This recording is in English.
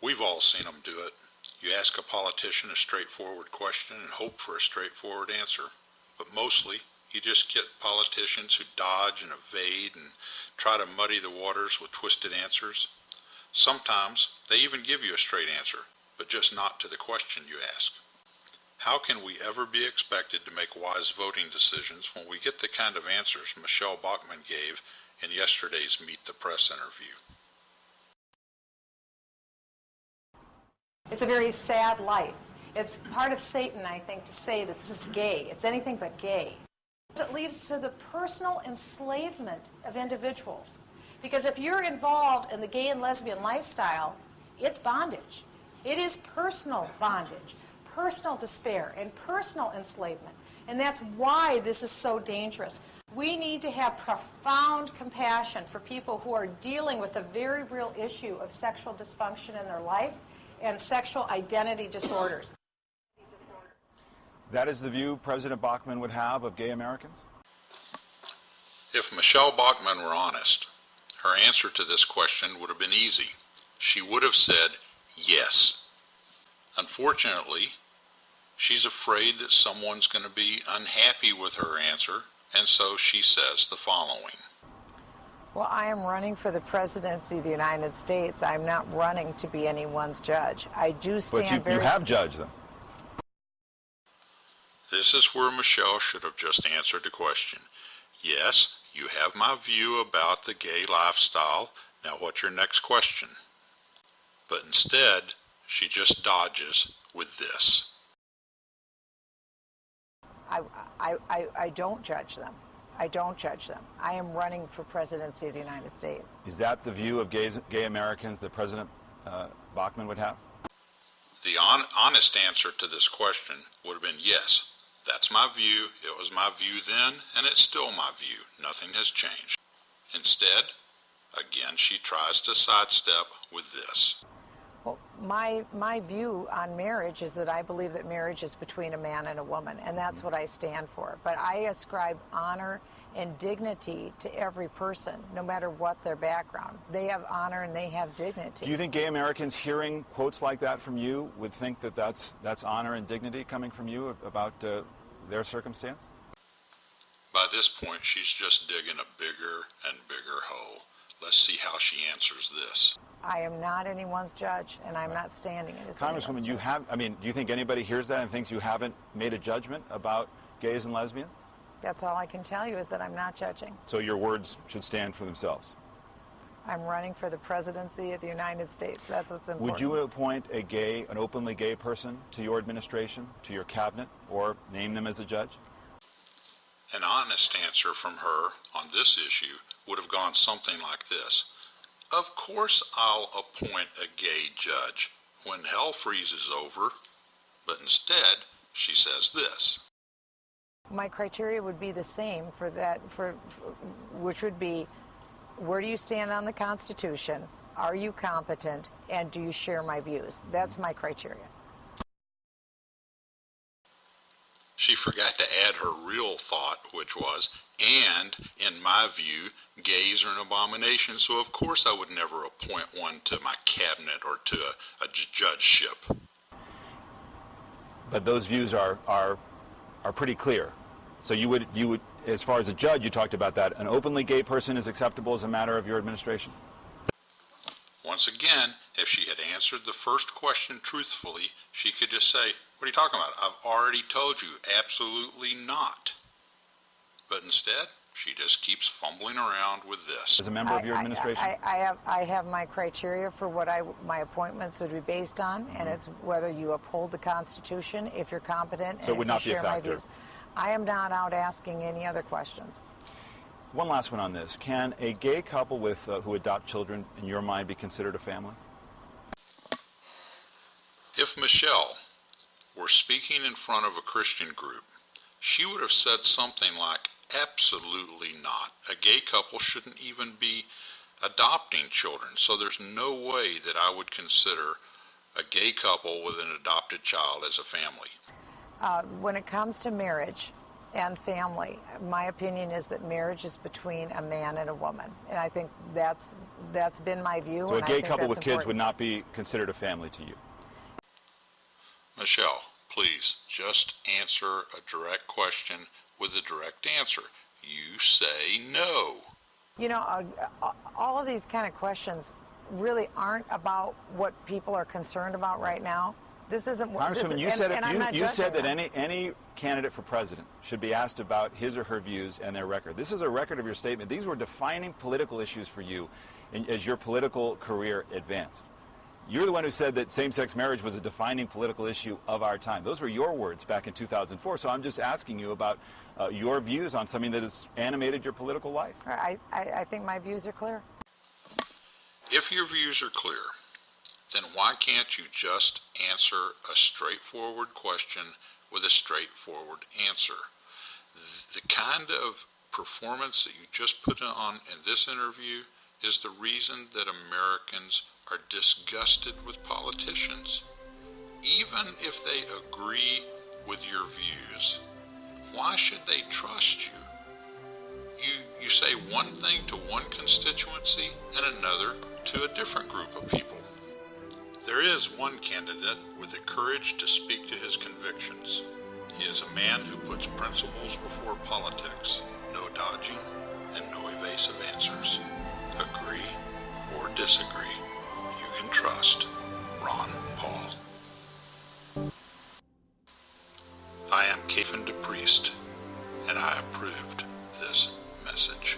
We've all seen them do it. You ask a politician a straightforward question and hope for a straightforward answer. But mostly, you just get politicians who dodge and evade and try to muddy the waters with twisted answers. Sometimes they even give you a straight answer, but just not to the question you ask. How can we ever be expected to make wise voting decisions when we get the kind of answers Michelle Bachmann gave in yesterday's Meet the Press interview? It's a very sad life. It's part of Satan, I think, to say that this is gay. It's anything but gay. It leads to the personal enslavement of individuals. Because if you're involved in the gay and lesbian lifestyle, it's bondage. It is personal bondage, personal despair, and personal enslavement. And that's why this is so dangerous. We need to have profound compassion for people who are dealing with a very real issue of sexual dysfunction in their life and sexual identity disorders. That is the view President Bachmann would have of gay Americans? If Michelle Bachmann were honest, her answer to this question would have been easy. She would have said yes. Unfortunately, she's afraid that someone's going to be unhappy with her answer, and so she says the following. Well, I am running for the presidency of the United States. I'm not running to be anyone's judge. I do stand But you have judged them. This is where Michelle should have just answered the question. Yes, you have my view about the gay lifestyle. Now what's your next question? But instead, she just dodges with this. I don't judge them. I don't judge them. I am running for presidency of the United States. Is that the view of gay Americans that President Bachmann would have? The honest answer to this question would have been yes. That's my view. It was my view then, and it's still my view. Nothing has changed. Instead, again, she tries to sidestep with this. Well, my view on marriage is that I believe that marriage is between a man and a woman, and that's what I stand for. But I ascribe honor and dignity to every person, no matter what their background. They have honor and they have dignity. Do you think gay Americans hearing quotes like that from you would think that that's honor and dignity coming from you about their circumstance? By this point, she's just digging a bigger and bigger hole. Let's see how she answers this. I am not anyone's judge, and I'm not standing as Congresswoman, do you think anybody hears that and thinks you haven't made a judgment about gays and lesbians? That's all I can tell you, is that I'm not judging. So your words should stand for themselves. I'm running for the presidency of the United States. That's what's important. Would you appoint an openly gay person to your administration, to your cabinet, or name them as a judge? An honest answer from her on this issue would have gone something like this. Of course I'll appoint a gay judge when hell freezes over, but instead she says this. My criteria would be the same for that, which would be, where do you stand on the Constitution? Are you competent? And do you share my views? That's my criteria. She forgot to add her real thought, which was, and in my view, gays are an abomination, so of course I would never appoint one to my cabinet or to a judgeship. But those views are pretty clear. So you would, as far as a judge, you talked about that. An openly gay person is acceptable as a matter of your administration? Once again, if she had answered the first question truthfully, she could just say, what are you talking about? I've already told you, absolutely not. But instead, she just keeps fumbling around with this. As a member of your administration? I have my criteria for what my appointments would be based on, and it's whether you uphold the Constitution, if you're competent, and so it would if not you be a share my factor. views. I am not out asking any other questions. One last one on this. Can a gay couple who adopt children, in your mind, be considered a family? If Michelle were speaking in front of a Christian group, she would have said something like, absolutely not. A gay couple shouldn't even be adopting children, so there's no way that I would consider a gay couple with an adopted child as a family. When it comes to marriage, and family. My opinion is that marriage is between a man and a woman, and I think that's been my view. So a and I gay think couple that's with kids would important. not be considered a family to you? Michelle, please just answer a direct question with a direct answer. You say no. You know, all of these kind of questions really aren't about what people are concerned about right now. This isn't what this, Congresswoman, you and, said and I'm not you said judging that them. any candidate for president should be asked about his or her views and their record. This is a record of your statement. These were defining political issues for you as your political career advanced. You're the one who said that same-sex marriage was a defining political issue of our time. Those were your words back in 2004. So I'm just asking you about your views on something that has animated your political life. I think my views are clear. If your views are clear, then why can't you just answer a straightforward question with a straightforward answer? The kind of performance that you just put on in this interview is the reason that Americans are disgusted with politicians. Even if they agree with your views, why should they trust you? You say one thing to one constituency and another to a different group of people. There is one candidate with the courage to speak to his convictions. He is a man who puts principles before politics, no dodging and no evasive answers. Agree or disagree, you can trust Ron Paul. I am Kevin DePriest, and I approved this message.